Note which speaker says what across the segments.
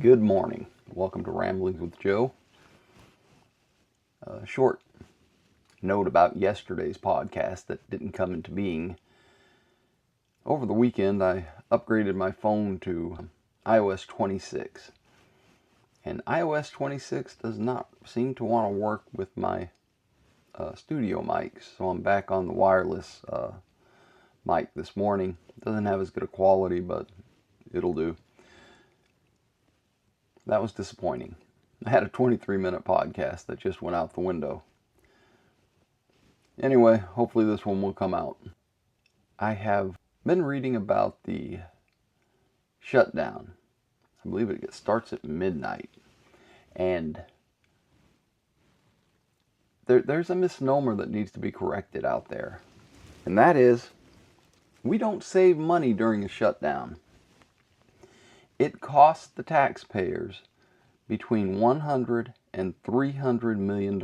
Speaker 1: Good morning. Welcome to Ramblings with Joe. A short note about yesterday's podcast that didn't come into being. Over the weekend, I upgraded my phone to iOS 26. And iOS 26 does not seem to want to work with my studio mics. So I'm back on the wireless mic this morning. It doesn't have as good a quality, but it'll do. That was disappointing. I had a 23-minute podcast that just went out the window. Anyway, hopefully this one will come out. I have been reading about the shutdown. I believe it starts at midnight. And there's a misnomer that needs to be corrected out there. And that is, we don't save money during a shutdown. It costs the taxpayers between $100 and $300 million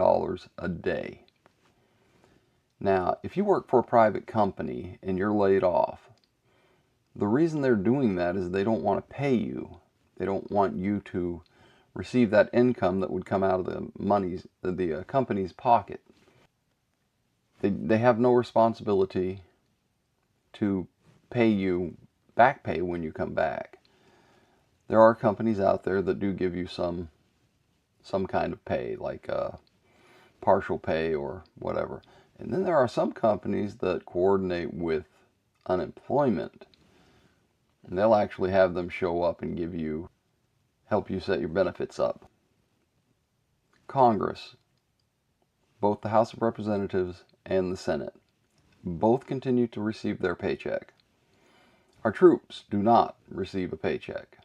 Speaker 1: a day. Now, if you work for a private company and you're laid off, the reason they're doing that is they don't want to pay you. They don't want you to receive that income that would come out of the company's pocket. They have no responsibility to pay you back pay when you come back. There are companies out there that do give you some kind of pay, like partial pay or whatever. And then there are some companies that coordinate with unemployment. And they'll actually have them show up and help you set your benefits up. Congress, both the House of Representatives and the Senate, both continue to receive their paycheck. Our troops do not receive a paycheck.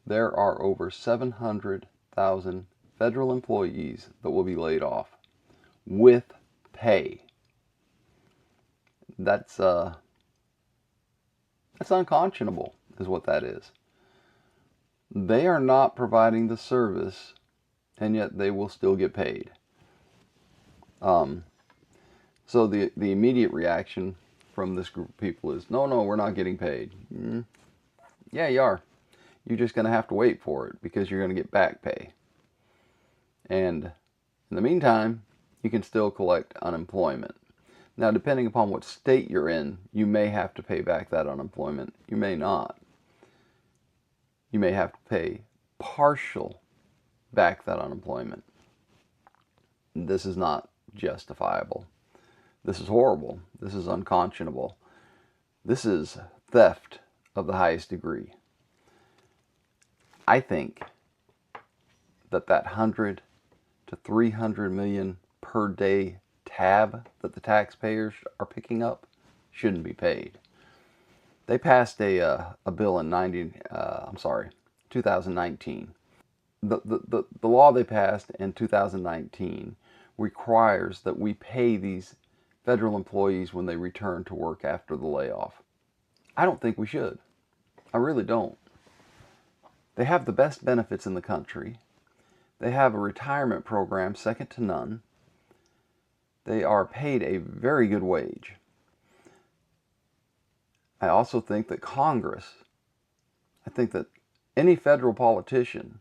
Speaker 1: There are over 700,000 federal employees that will be laid off with pay. That's unconscionable, is what that is. They are not providing the service, and yet they will still get paid. So the immediate reaction from this group of people is, no, we're not getting paid. Yeah, you are. You're just going to have to wait for it because you're going to get back pay. And in the meantime, you can still collect unemployment. Now, depending upon what state you're in, you may have to pay back that unemployment. You may not. You may have to pay partial back that unemployment. This is not justifiable. This is horrible. This is unconscionable. This is theft of the highest degree. I think that 100 to 300 million per day tab that the taxpayers are picking up shouldn't be paid. They passed a bill in 2019. The law they passed in 2019 requires that we pay these federal employees when they return to work after the layoff. I don't think we should. I really don't. They have the best benefits in the country. They have a retirement program second to none. They are paid a very good wage. I also think that I think that any federal politician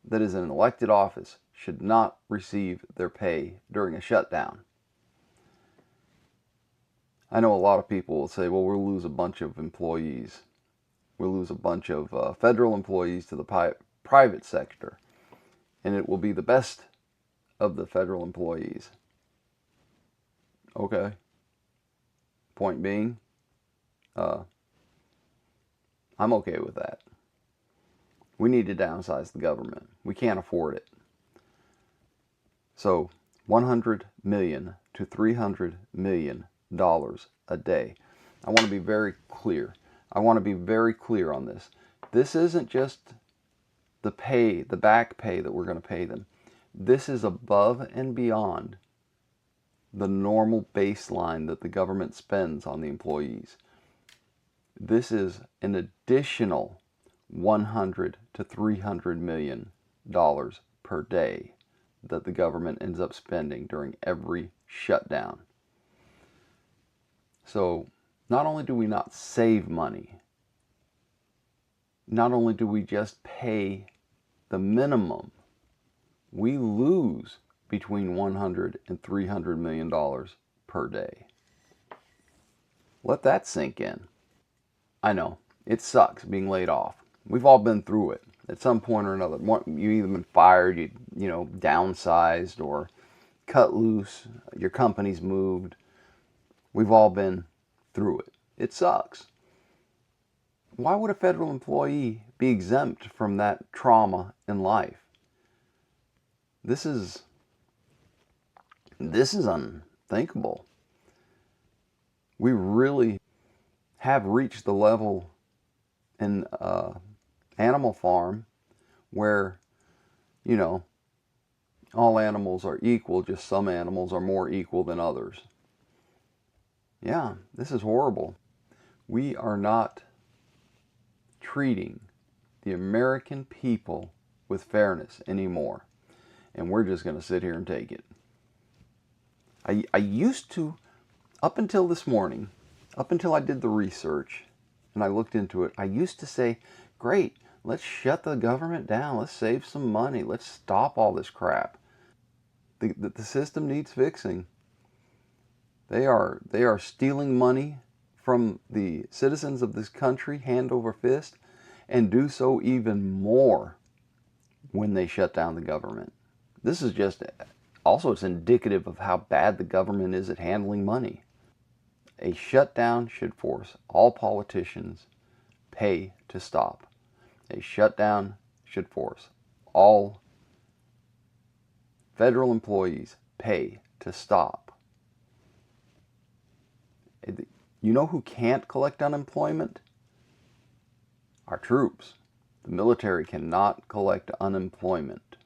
Speaker 1: that is in an elected office should not receive their pay during a shutdown. I know a lot of people will say, well, we'll lose a bunch of employees. We'll lose a bunch of federal employees to the private sector, and it will be the best of the federal employees. Okay. Point being, I'm okay with that. We need to downsize the government. We can't afford it. So, $100 million to $300 million a day. I want to be very clear. I want to be very clear on this. This isn't just the back pay that we're going to pay them. This is above and beyond the normal baseline that the government spends on the employees. This is an additional $100 to $300 million per day that the government ends up spending during every shutdown. So not only do we not save money, not only do we just pay the minimum, we lose between $100 and $300 million per day. Let that sink in. I know, it sucks being laid off. We've all been through it at some point or another. You either been fired, you downsized, or cut loose, your company's moved. We've all been through it. It sucks. Why would a federal employee be exempt from that trauma in life? This is unthinkable. We really have reached the level in Animal Farm where, all animals are equal, just some animals are more equal than others. Yeah, this is horrible. We are not treating the American people with fairness anymore. And we're just going to sit here and take it. I used to, up until this morning, up until I did the research and I looked into it, I used to say, great, let's shut the government down. Let's save some money. Let's stop all this crap. The system needs fixing. They are stealing money from the citizens of this country hand over fist, and do so even more when they shut down the government. This is just, also it's indicative of how bad the government is at handling money. A shutdown should force all politicians pay to stop. A shutdown should force all federal employees pay to stop. You know who can't collect unemployment? Our troops. The military cannot collect unemployment.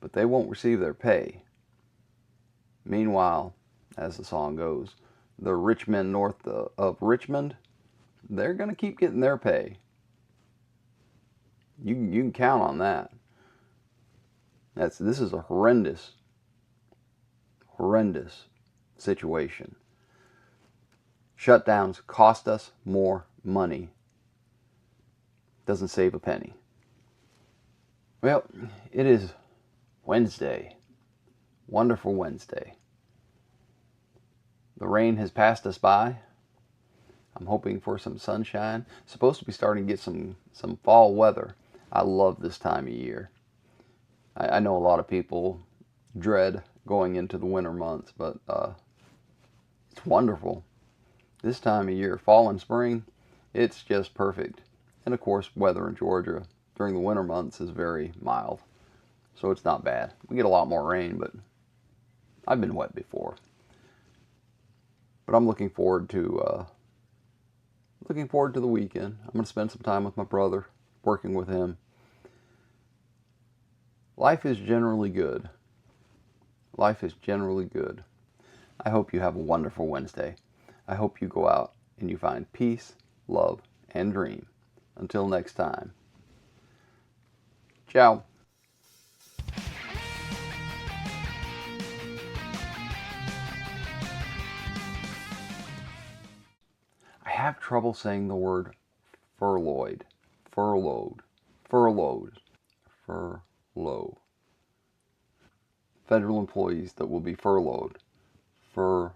Speaker 1: But they won't receive their pay. Meanwhile, as the song goes, the rich men north of Richmond, they're going to keep getting their pay. You can count on that. This is a horrendous situation. Shutdowns cost us more money. Doesn't save a penny. Well, it is Wednesday. Wonderful Wednesday. The rain has passed us by. I'm hoping for some sunshine. Supposed to be starting to get some fall weather. I love this time of year. I know a lot of people dread going into the winter months, but it's wonderful. This time of year, fall and spring, it's just perfect. And of course, weather in Georgia during the winter months is very mild, so it's not bad. We get a lot more rain, but I've been wet before. But I'm looking forward to the weekend. I'm going to spend some time with my brother, working with him. Life is generally good. Life is generally good. I hope you have a wonderful Wednesday. I hope you go out and you find peace, love, and dream. Until next time. Ciao. I have trouble saying the word furloughed. Furloughed. Furloughed. Furlough. Federal employees that will be furloughed. Furloughed.